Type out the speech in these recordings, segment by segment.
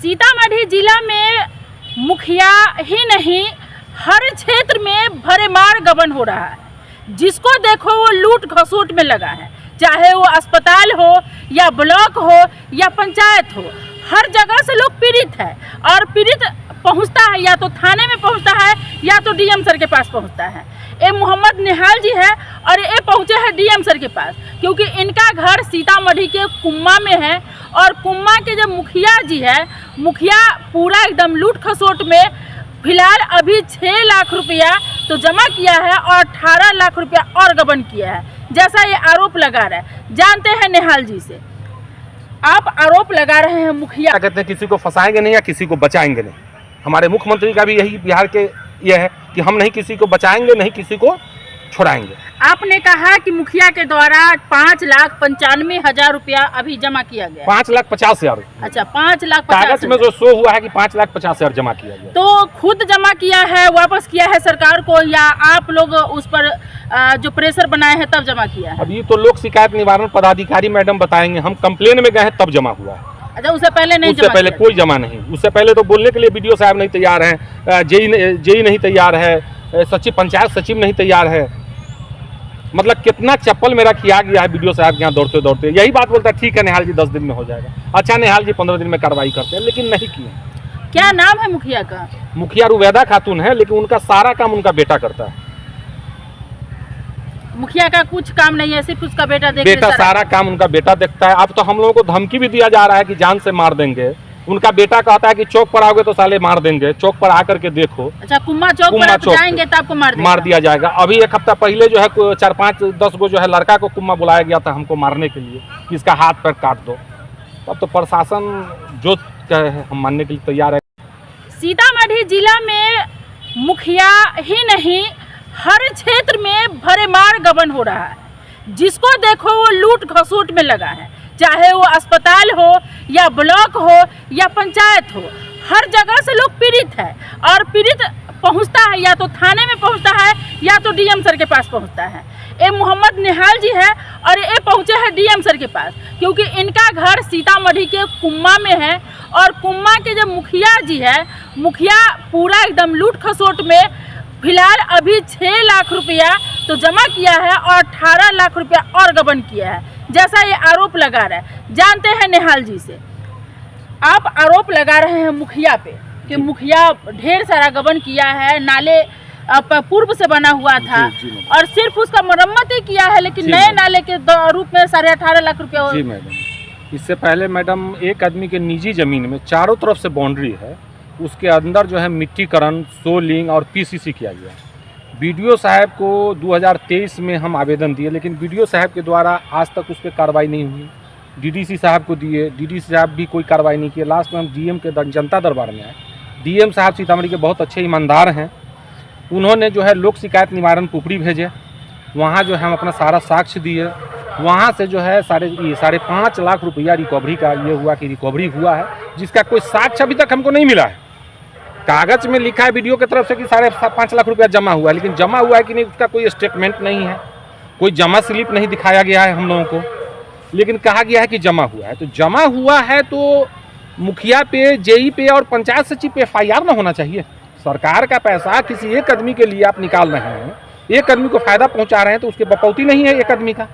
सीतामढ़ी जिला में मुखिया ही नहीं हर क्षेत्र में भरेमार गबन हो रहा है। जिसको देखो वो लूट खसूट में लगा है, चाहे वो अस्पताल हो या ब्लॉक हो या पंचायत हो, हर जगह से लोग पीड़ित है। और पीड़ित पहुंचता है या तो थाने में पहुंचता है या तो डीएम सर के पास पहुंचता है। ये मोहम्मद निहाल जी है और ये पहुंचे हैं डीएम सर के पास, क्योंकि इनका घर सीतामढ़ी के कुम्मा में है। और कुम्मा के जो मुखिया जी है, मुखिया पूरा एकदम लूट खसोट में फिलहाल अभी 6 लाख रुपया तो जमा किया है और 18 लाख रुपया और गबन किया है, जैसा ये आरोप लगा रहा है। जानते हैं निहाल जी से। आप आरोप लगा रहे हैं मुखिया, क्या कहते हैं, किसी को फंसाएंगे नहीं या किसी को बचाएंगे नहीं। हमारे मुख्यमंत्री का भी यही बिहार के ये है कि हम नहीं किसी को बचाएंगे, नहीं किसी को छुड़ाएंगे। आपने कहा कि मुखिया के द्वारा 5,95,000 रुपया अभी जमा किया गया। 5,50,000। अच्छा, 5,50,000 कागज में जो शो हुआ है कि 5,50,000 जमा किया गया। तो खुद जमा किया है, वापस किया है सरकार को, या आप लोग उस पर जो प्रेशर बनाए हैं तब जमा किया है? अब ये तो लोक शिकायत निवारण पदाधिकारी मैडम बताएंगे। हम कंप्लेन में गए हैं तब जमा हुआ है। अच्छा, उससे पहले नहीं? उससे पहले कोई जमा नहीं। उससे पहले तो बोलने के लिए बीडीओ साहब नहीं तैयार हैं, जेई नहीं तैयार है, सचिव पंचायत सचिव नहीं तैयार है। मतलब कितना चप्पल मेरा किया गया है बीडीओ साहब के यहाँ दौड़ते दौड़ते। यही बात बोलता है, ठीक है निहाल जी 10 दिन में हो जाएगा। अच्छा निहाल जी 15 दिन में कार्रवाई करते हैं, लेकिन नहीं किए। क्या नाम है मुखिया का? मुखिया रुवैदा खातून है, लेकिन उनका सारा काम उनका बेटा करता है। मुखिया का कुछ काम नहीं है, सिर्फ उसका बेटा बेटा सारा काम उनका बेटा देखता है। अब तो हम लोगों को धमकी भी दिया जा रहा है कि जान से मार देंगे। उनका बेटा कहता है कि चौक पर आओगे तो साले मार देंगे, चौक पर आकर के देखो। अच्छा, कुम्मा चौक पर आप जाएंगे तो आपको मार दिया जाएगा। अभी 1 हफ्ता पहले जो है 4, 5, 10 गो जो है लड़का को कुम्मा बुलाया गया था हमको मारने के लिए कि इसका हाथ पैर काट दो। अब तो प्रशासन जो कहे हम मानने के लिए तैयार है। सीतामढ़ी जिला में मुखिया ही नहीं हर क्षेत्र में भरेमार गबन हो रहा है। जिसको देखो वो लूट खसूट में लगा है, चाहे वो अस्पताल हो या ब्लॉक हो या पंचायत हो, हर जगह से लोग पीड़ित है। और पीड़ित पहुंचता है या तो थाने में पहुंचता है या तो डीएम सर के पास पहुंचता है। ये मोहम्मद निहाल जी है और ये पहुंचे हैं डीएम सर के पास, क्योंकि इनका घर सीतामढ़ी के कुम्मा में है। और कुम्मा के जो मुखिया जी है, मुखिया पूरा एकदम लूट खसोट में फिलहाल अभी 6 लाख रुपया तो जमा किया है और 18 लाख रुपया और गबन किया है, जैसा ये आरोप लगा रहा है। जानते हैं निहाल जी से। आप आरोप लगा रहे हैं मुखिया पे कि मुखिया ढेर सारा गबन किया है, नाले पूर्व से बना हुआ था और सिर्फ उसका मरम्मत ही किया है, लेकिन नए नाले के रूप में 18.5 लाख रुपया। जी मैडम, इससे पहले मैडम एक आदमी के निजी जमीन में चारों तरफ से बाउंड्री है, उसके अंदर जो है मिट्टीकरण, सोलिंग और पीसीसी किया गया। बीडीओ साहब को 2023 में हम आवेदन दिए, लेकिन बीडीओ साहब के द्वारा आज तक उस पर कार्रवाई नहीं हुई। डीडीसी साहब को दिए, डीडीसी साहब भी कोई कार्रवाई नहीं किए। लास्ट में हम डीएम के जनता दरबार में आए। डीएम साहब सीतामढ़ी के बहुत अच्छे ईमानदार हैं। उन्होंने जो है लोक शिकायत निवारण पुपड़ी भेजे, वहाँ जो है हम अपना सारा साक्ष्य दिए। वहाँ से जो है 5.5 लाख रुपया रिकवरी का ये हुआ कि रिकवरी हुआ है, जिसका कोई साक्ष्य अभी तक हमको नहीं मिला है। कागज में लिखा है वीडियो की तरफ से कि 5.5 लाख रुपया जमा हुआ है, लेकिन जमा हुआ है कि नहीं उसका कोई स्टेटमेंट नहीं है, कोई जमा स्लिप नहीं दिखाया गया है हम लोगों को। लेकिन कहा गया है कि जमा हुआ है। तो जमा हुआ है तो मुखिया पे, जेई पे और पंचायत सचिव पे FIR ना होना चाहिए। सरकार का पैसा किसी एक आदमी के लिए आप निकाल रहे हैं, एक आदमी को फायदा पहुंचा रहे हैं, तो उसके बपौती नहीं है एक आदमी का।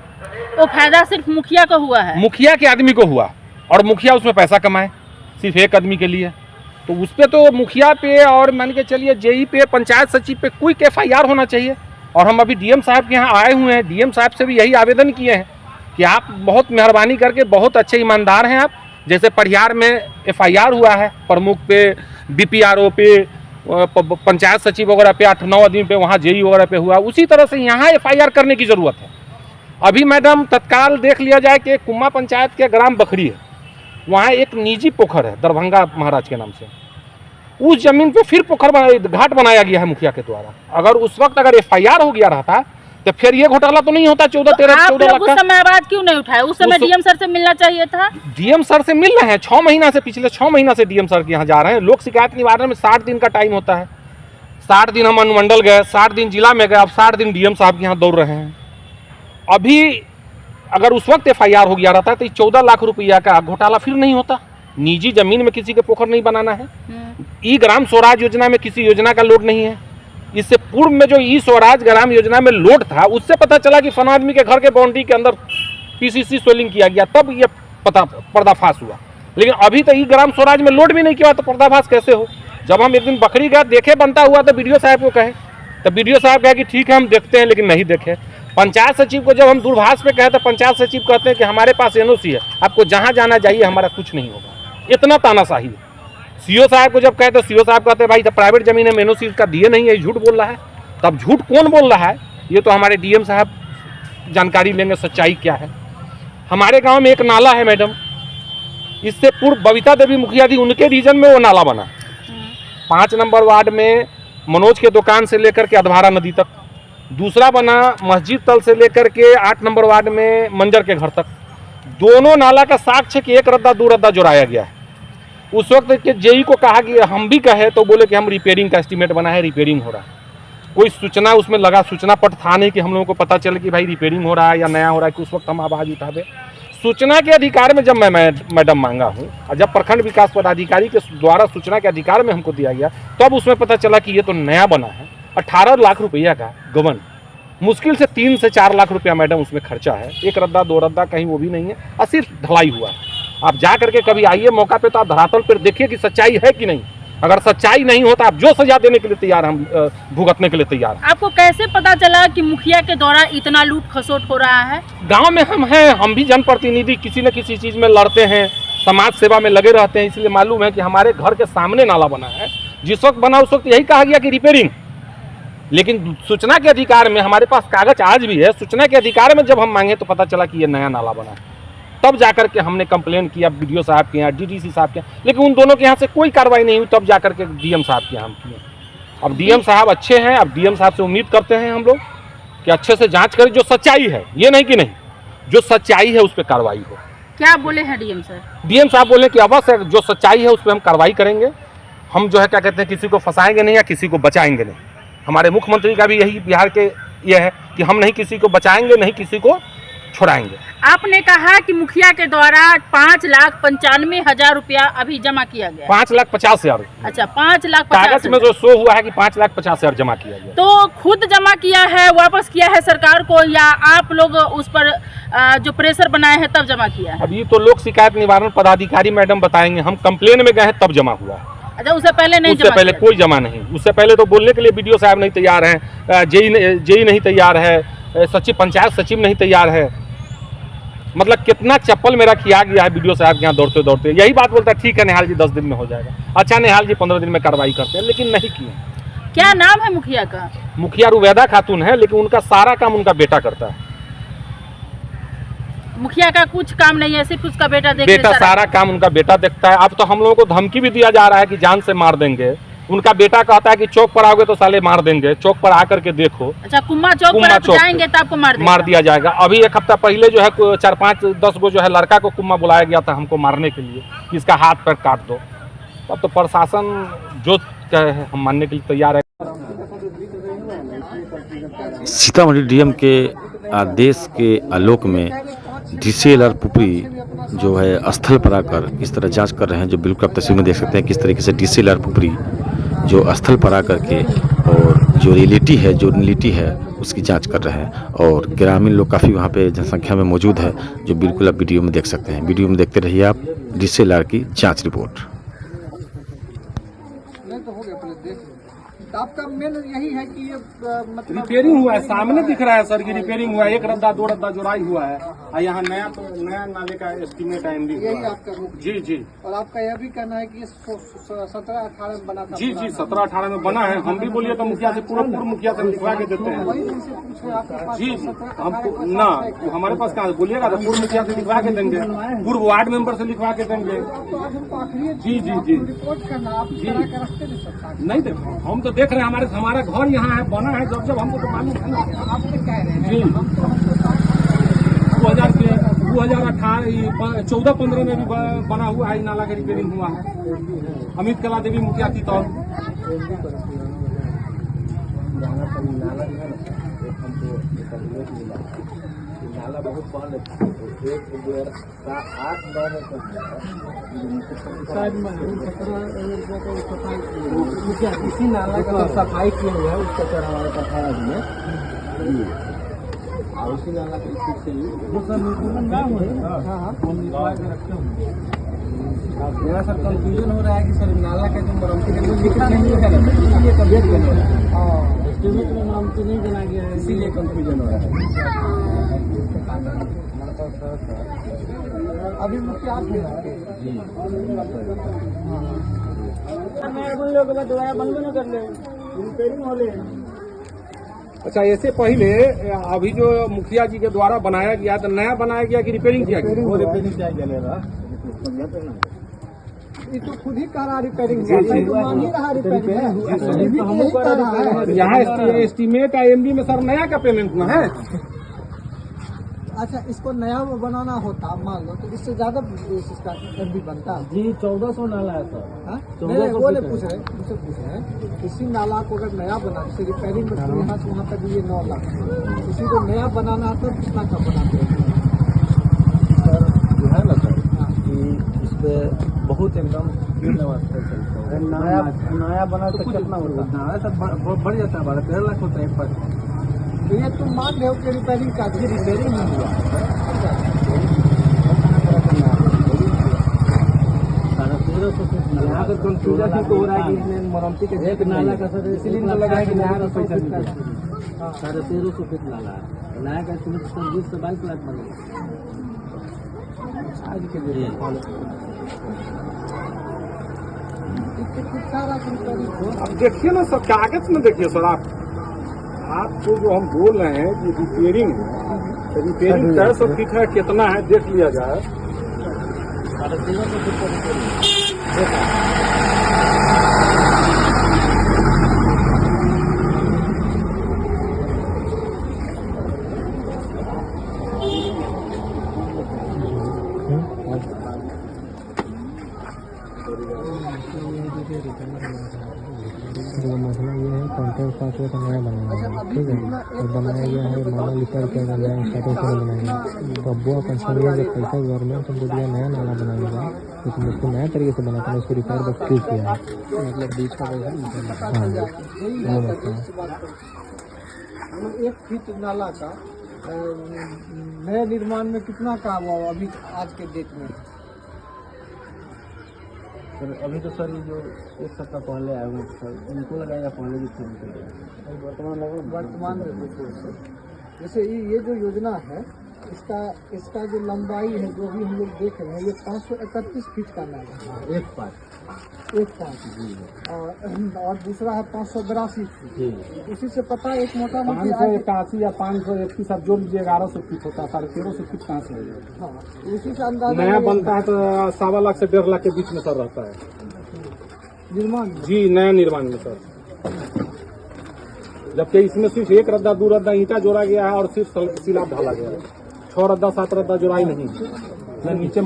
वो फायदा सिर्फ मुखिया को हुआ है, मुखिया के आदमी को हुआ, और मुखिया उसमें पैसा कमाए सिर्फ एक आदमी के लिए। तो उस पर तो मुखिया पे और मान के चलिए जेई पे, पंचायत सचिव पे क्विक FIR होना चाहिए। और हम अभी डीएम साहब के यहाँ आए हुए हैं, डीएम साहब से भी यही आवेदन किए हैं कि आप बहुत मेहरबानी करके, बहुत अच्छे ईमानदार हैं आप। जैसे परिहार में FIR हुआ है प्रमुख पे, BPRO पे, पंचायत सचिव वगैरह पे, 8-9 आदमी पे, वहाँ जेई वगैरह पे हुआ, उसी तरह से यहाँ FIR करने की ज़रूरत है। अभी मैडम तत्काल देख लिया जाए कि कुम्मा पंचायत के ग्राम बखरी है, वहाँ एक निजी पोखर है दरभंगा महाराज के नाम से। उस जमीन पे फिर घाट बनाया गया है मुखिया के द्वारा। अगर उस वक्त अगर FIR हो गया रहता तो फिर ये घोटाला तो नहीं होता। 14-13 लाख उस समय आवाज क्यों नहीं उठाया? उस समय डीएम सर से मिलना चाहिए था। डीएम सर से मिल रहे हैं 6 महीना से, पिछले 6 महीना से डीएम सर के यहाँ जा रहे हैं। लोक शिकायत निवारण में 60 दिन का टाइम होता है। 60 दिन हम अनुमंडल गए, 60 दिन जिला में गए, अब 60 दिन डीएम साहब के यहाँ दौड़ रहे हैं। अभी अगर उस वक्त FIR हो गया रहता तो 14 लाख रुपया का घोटाला फिर नहीं होता। निजी जमीन में किसी के पोखर नहीं बनाना है। ई ग्राम स्वराज योजना में किसी योजना का लोड नहीं है। इससे पूर्व में जो ई स्वराज ग्राम योजना में लोड था, उससे पता चला कि फलाना आदमी के घर के बाउंड्री के अंदर पीसीसी सोलिंग किया गया, तब ये पर्दाफाश हुआ। लेकिन अभी तो ई ग्राम स्वराज में लोड भी नहीं किया, तो पर्दाफाश कैसे हो? जब हम एक दिन बकरी का देखे बनता हुआ तो बीडीओ साहब को कहे, तो बीडीओ साहब कहे कि ठीक है हम देखते हैं, लेकिन नहीं देखे। पंचायत सचिव को जब हम दूरभाष पे कहे तो पंचायत सचिव कहते हैं कि हमारे पास एनओसी है, आपको जहाँ जाना चाहिए, हमारा कुछ नहीं होगा। इतना तानाशाही है। सीओ साहब को जब कहे तो सीओ साहब कहते हैं भाई तो प्राइवेट जमीन है, एनओसी का दिए नहीं है, झूठ बोल रहा है। तब झूठ कौन बोल रहा है, ये तो हमारे डीएम साहब जानकारी लेंगे सच्चाई क्या है। हमारे गाँव में एक नाला है मैडम, इससे पूर्व बबीता देवी मुखिया थी, उनके रीजन में वो नाला बना। 5 नंबर वार्ड में मनोज के दुकान से लेकर के अधवारा नदी तक, दूसरा बना मस्जिद तल से लेकर के 8 नंबर वार्ड में मंजर के घर तक। दोनों नाला का साक्ष्य कि 1 रद्दा 2 रद्दा जोड़ाया गया है। उस वक्त के जेई को कहा कि हम भी कहे तो बोले कि हम रिपेयरिंग का एस्टीमेट बना है, रिपेयरिंग हो रहा है। कोई सूचना उसमें लगा, सूचना पट था नहीं कि हम लोगों को पता चले कि भाई रिपेयरिंग हो रहा है या नया हो रहा है, कि उस वक्त हम आवाज़ उठावे। सूचना के अधिकार में जब मैं मैडम मांगा हूँ, और जब प्रखंड विकास पदाधिकारी के द्वारा सूचना के अधिकार में हमको दिया गया, तब उसमें पता चला कि ये तो नया बना है। 18 लाख रुपया का गबन, मुश्किल से 3 से 4 लाख रुपया मैडम उसमें खर्चा है। 1 रद्दा 2 रद्दा कहीं वो भी नहीं है, और सिर्फ ढलाई हुआ है। आप जा करके कभी आइए मौका पे, तो आप धरातल पर देखिए कि सच्चाई है कि नहीं। अगर सच्चाई नहीं होता, आप जो सजा देने के लिए तैयार, हम भुगतने के लिए तैयार। आपको कैसे पता चला कि मुखिया के द्वारा इतना लूट खसोट हो रहा है? गांव में हम हैं, हम भी जनप्रतिनिधि, किसी न किसी चीज़ में लड़ते हैं, समाज सेवा में लगे रहते हैं, इसलिए मालूम है कि हमारे घर के सामने नाला बना है। जिस वक्त बना उस वक्त यही कहा गया कि रिपेयरिंग, लेकिन सूचना के अधिकार में हमारे पास कागज आज भी है। सूचना के अधिकार में जब हम मांगे तो पता चला कि ये नया नाला बना है। तब जाकर के हमने कंप्लेन किया बीडीओ साहब के यहाँ, डीडीसी साहब के यहाँ, लेकिन उन दोनों के यहाँ से कोई कार्रवाई नहीं हुई। तब जाकर के डीएम साहब के यहाँ हम किए। अब डीएम साहब अच्छे हैं, अब डीएम साहब से उम्मीद करते हैं हम लोग कि अच्छे से जांच करें, जो सच्चाई है, ये नहीं कि नहीं, जो सच्चाई है उस पर कार्रवाई हो। क्या बोले हैं डीएम सर? डीएम साहब बोले कि अवश्य जो सच्चाई है उस पर हम कार्रवाई करेंगे। हम जो है क्या कहते हैं, किसी को फंसाएंगे नहीं या किसी को बचाएंगे नहीं। हमारे मुख्यमंत्री का भी यही बिहार के ये है कि हम नहीं किसी को बचाएंगे, नहीं किसी को छुड़ाएंगे। आपने कहा कि मुखिया के द्वारा 5,95,000 रुपया अभी जमा किया गया। 5,50,000। अच्छा, 5,50,000 कागज में जो शो हुआ है कि 5,50,000 जमा किया गया। तो खुद जमा किया है, वापस किया है सरकार को, या आप लोग उस पर जो प्रेशर बनाए हैं तब जमा किया है? अभी तो लोक शिकायत निवारण पदाधिकारी मैडम बताएंगे। हम कंप्लेन में गए हैं तब जमा हुआ है। अच्छा, उससे पहले नहीं? उससे पहले कोई जमा नहीं। उससे पहले तो बोलने के लिए बीडीओ साहब नहीं तैयार हैं, जेई नहीं तैयार है, सचिव पंचायत सचिव नहीं तैयार है। मतलब कितना चप्पल मेरा किया गया है बीडीओ साहब के यहाँ दौड़ते दौड़ते। यही बात बोलता है ठीक है निहाल जी 10 दिन में हो जाएगा, अच्छा निहाल जी 15 दिन में कार्रवाई करते हैं, लेकिन नहीं किए। क्या नाम है मुखिया का? मुखिया रुबैदा खातून है, लेकिन उनका सारा काम उनका बेटा करता है। मुखिया का कुछ काम नहीं है, सिर्फ उसका बेटा सारा काम उनका बेटा देखता है। अब तो हम लोगों को धमकी भी दिया जा रहा है कि जान से मार देंगे। उनका बेटा कहता है कि चौक पर आओगे तो साले मार देंगे, चौक पर आकर के देखो। अच्छा, कुम्मा चौक पर आप जाएंगे तो आपको मार दिया जाएगा। अभी 1 हफ्ता पहले जो है 4-5-10 गो जो है लड़का को कुम्मा बुलाया गया था हमको मारने के लिए कि इसका हाथ पैर काट दो। अब तो प्रशासन जो कहे हम मानने के लिए तैयार है। सीतामढ़ी डीएम के आदेश के आलोक में डीसीएलआर पुपरी जो है स्थल पर आकर इस तरह जांच कर रहे हैं, जो बिल्कुल आप तस्वीर में देख सकते हैं किस तरीके से डीसीएलआर पुपरी जो स्थल पर आकर के और जो रियलिटी है, जो रियलिटी है उसकी जांच कर रहे हैं। और ग्रामीण लोग काफ़ी वहाँ पे जनसंख्या में मौजूद है, जो बिल्कुल आप वीडियो में देख सकते हैं। वीडियो में देखते रहिए आप डीसीएलआर की जाँच रिपोर्ट। आपका मेन यही है कि ये मतलब रिपेयरिंग हुआ है, सामने दिख रहा है सर की रिपेयरिंग हुआ है। 1 रद्दा 2 रद्दा जोड़ाई हुआ है, और यहाँ नया नाले का एस्टीमेट है। यही आपका जी जी। और आपका यह भी कहना है कि 17-18 में बना था? जी जी, 17-18 में बना है। हम भी बोलिए तो मुखिया से पूर्व मुखिया से लिखवा के देते हैं। जी, हमको ना हमारे पास कहाँ बोलिएगा तो पूर्व मुखिया से लिखवा के देंगे, पूर्व वार्ड मेंबर से लिखवा के देंगे। जी जी जी, रिपोर्ट करना आप नहीं देखो, हम तो देख रहे हैं, हमारा घर यहाँ है, बना है। जब हमको तो मालूम है ना। आप कह रहे हैं जी, 2018 14-15 में भी बना हुआ है, नाला का रिपेयरिंग हुआ है। अमित कला देवी मुखिया थी तब। नाला बहुत पहले एक 2008-9 में शायद 17 इसी नाला का सफाई किया हुआ है उसका सर हमारे पास है अभी में और उसी नाला के पीछे ही वो सर काम है। हाँ हम निकलवा के रखे हुए अब मेरा सर कंफ्यूजन हो रहा है कि सर नाला का जो मरम्मती का लिखा नहीं है इसलिए कंप्लीट करना है। एस्टीमेट में मरम्मती नहीं बना गया है इसीलिए कंफ्यूजन हो रहा है। अभी मुझे आप जी दोबारा बंद न कर ले रिपेयरिंग हो ले। अच्छा, ऐसे पहले अभी जो मुखिया जी के द्वारा बनाया गया तो नया बनाया गया कि रिपेयरिंग किया गया? वो रिपेयरिंग किया गया ये तो खुद ही कह रहा रिपेयरिंग मान ही रहा रिपेयरिंग। यहाँ एस्टीमेट IMB में सर नया का पेमेंट ना है। अच्छा, इसको नया बनाना होता मान लो तो इससे ज्यादा इसका MB बनता जी। 1400 नाला है सर। वो नहीं पूछ रहे मुझसे पूछ रहे हैं इसी नाला को अगर नया बना जैसे रिपेयरिंग में यहाँ से वहाँ तक ये 9 लाख इसी को नया बनाना तो कितना का बनाते हैं सर? जो है ना सर कि इस पे बहुत एकदम नया बना तो कितना होता है? नया सब बढ़ जाता है 12-13 लाख होता है एक बार। तो ये तुम मान रहे हो कि रिपेयरिंग का रिपेयरिंग नहीं हुआ यहाँ पर कंफ्यूजन ही तो हो रहा है कि इसमें मरम्मती के एक नाला का सर इसीलिए तो लगा है कि नया का पैसा नहीं 1350 फीट नाला है नया का एस्टीमेट 20 से 22 लाख बनेगा आज के दिन। अब देखिए ना सर, कागज में देखिए सर आपको जो हम बोल रहे हैं कि रिपेयरिंग है तो रिपेयरिंग 1300 फीट है कितना है देख लिया जाए। 1350 फीट का रिपेयरिंग जो मसला ये है कॉन्ट्रैक्ट पासवर्ड नया बनाना है, ठीक है, और बनाया गया है माना रिपेयर किया गया नया स्टार्टिंग से बनाएंगे तो अब्बुआ कंसर्न जब पैसा गवर्नमेंट हमको दिया नया नाला बनाने का लेकिन उसको नया तरीके से बनाता है उसको रिपेयर बस क्यों किया है मतलब बीच का पैसा निकलना। हाँ वो मसला है। 1 फीट नाला का नए निर्माण में कितना काम हुआ अभी आज के डेट में? सर अभी तो सर ये जो 1 सप्ताह पहले आए हुए सर उनको लगाएगा पहले भी वर्तमान में जैसे ये जो योजना है इसका जो लंबाई है जो भी हम लोग देख रहे हैं ये 531 फीट का नाला है एक पार्ट और दूसरा है 582 फीट। इसी से पता है एक मोटा 581 या 531 आप जोड़ लीजिए 1100 फीट होता है 1350 फीट कहाँ से हो जाएगा? हाँ उसी से अंदाजा नया बनता है तो 1.25 लाख से 1.5 लाख के बीच में सर रहता है निर्माण जी नया निर्माण में सर। जबकि इसमें सिर्फ 1 रद्दा 2 रद्दा ईंटा जोड़ा गया है और सिर्फ सिलाब ढाला गया है। 6 रद्दा 7 रद्दा जोड़ाई नहीं, न नीचे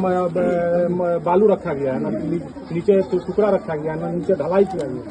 बालू रखा गया है, न नीचे टुकड़ा रखा गया है, न नीचे ढलाई किया गया है।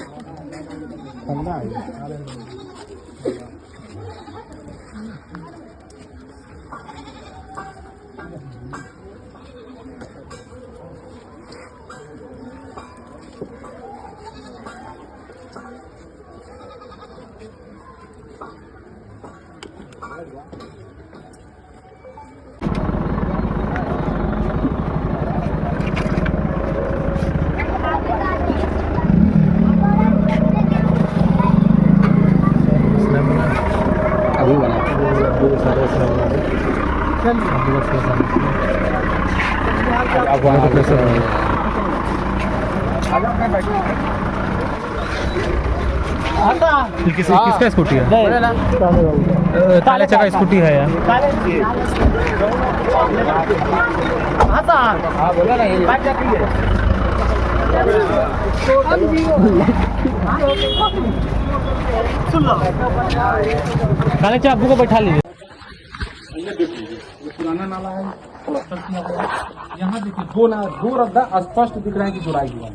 अभी बना सारे किसका स्कूटी है? काले चका स्कूटी है यार। काले चका अब्बू को बैठा लीजिए। पुराना नाला है, प्लास्टर किया हुआ है। यहाँ देखिए 2 रद्दा स्पष्ट दिख रहा है कि जुड़ाई हुआ है।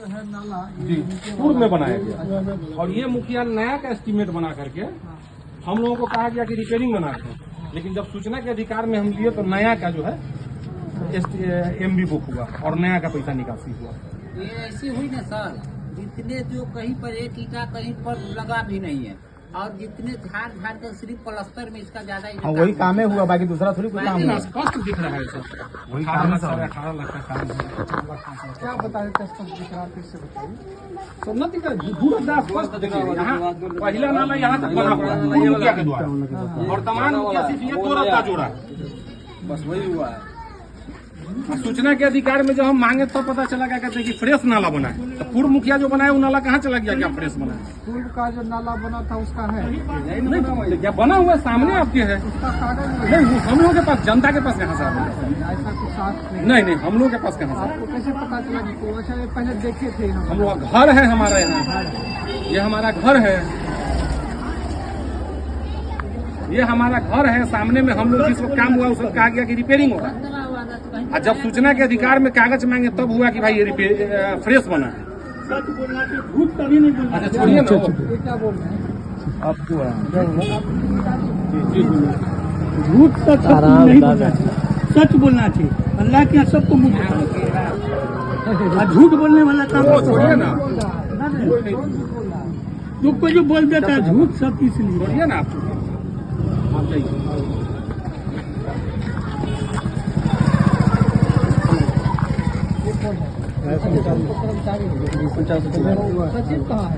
है नाला जी पूर्व में बनाया गया और ये मुखिया नया का एस्टीमेट बना करके हम लोगों को कहा गया कि रिपेयरिंग बना के, लेकिन जब सूचना के अधिकार में हम लिए तो नया का जो है MB बुक हुआ और नया का पैसा निकासी हुआ। ये ऐसी हुई ना सर, जितने जो कहीं पर एक ईटा कहीं पर लगा भी नहीं है और जितने झाड़ कर सिर्फ प्लास्टर में इसका ज्यादा वही काम हुआ, बाकी दूसरा थोड़ी कोई काम लेकिन स्पष्ट दिख रहा है सर, वही 18 लाख का काम है। क्या बता रहे थे स्पष्ट दिख रहा है, फिर से बताइए। तो न दिख रहा स्पष्ट दिख रहा है। यहाँ पहला नाला यहाँ तक बना हुआ है मुखिया के द्वारा, वर्तमान मुखिया सिर्फ ये 2 रस्ता जोड़ा, बस वही हुआ है। सूचना के अधिकार में जब हम मांगे तो पता चला क्या कहते हैं कि फ्रेश नाला बना है, तो पूर्व मुखिया जो बनाया वो नाला कहाँ चला गया, क्या फ्रेश बना है? पूर्व का जो नाला बना था उसका है नहीं, क्या बना हुआ सामने आपके है? उसका कागज नहीं, वो हम लोगों के पास, जनता के पास कहाँ से आ रहा है? ऐसा कुछ साथ नहीं, हम लोगों के पास कहाँ से? आपको कैसे पता चला कि तो अच्छा ये पहले देखे थे हम लोग घर है हमारा, यहाँ ये हमारा घर है, ये हमारा घर है, सामने में हम लोग जिस वक्त काम हुआ उस वक्त कहा गया कि रिपेयरिंग होगा, और जब सूचना के अधिकार में कागज मांगे तब हुआ कि भाई ये फ्रेश बना है। अच्छा छोड़िए ना, ये क्या बोल रहे हैं आपको झूठ सच नहीं बोलना चाहिए, सच बोलना चाहिए। अल्लाह के यहाँ सबको मुंह और झूठ बोलने वाला काम छोड़िए ना, तुमको जो बोल देता है झूठ सब इसलिए। छोड़िए ना आप जाइए। कर्मचारी सचिव कहाँ है?